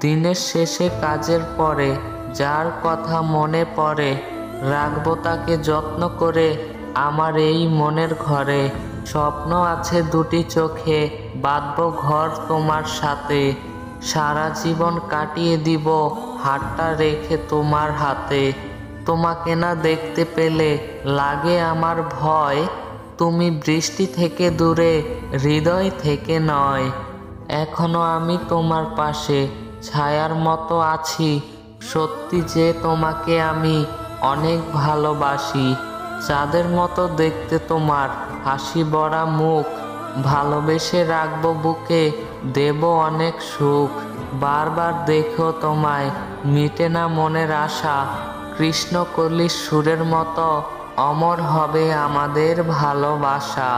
দিনের শেষে কাজের পরে যার কথা মনে পড়ে, রাখবো তাকে যত্ন করে আমার এই মনের ঘরে। স্বপ্ন আছে দুটি চোখে, বাঁধবো ঘর তোমার সাথে। সারা জীবন কাটিয়ে দিব হাতটা রেখে তোমার হাতে। তোমাকে না দেখতে পেলে লাগে আমার ভয়, তুমি বৃষ্টি থেকে দূরে, হৃদয় থেকে নয়। এখনো আমি তোমার পাশে ছায়ার মতো আছি, সত্যি যে তোমাকে আমি অনেক ভালোবাসি। চাঁদের মতো দেখতে তোমার হাসি ভরা মুখ, ভালোবেসে রাখবো বুকে, দেব অনেক সুখ। বারবার দেখো তোমায়, মিটে না মনের আশা, কৃষ্ণকলির সুরের মতো অমর হবে আমাদের ভালোবাসা।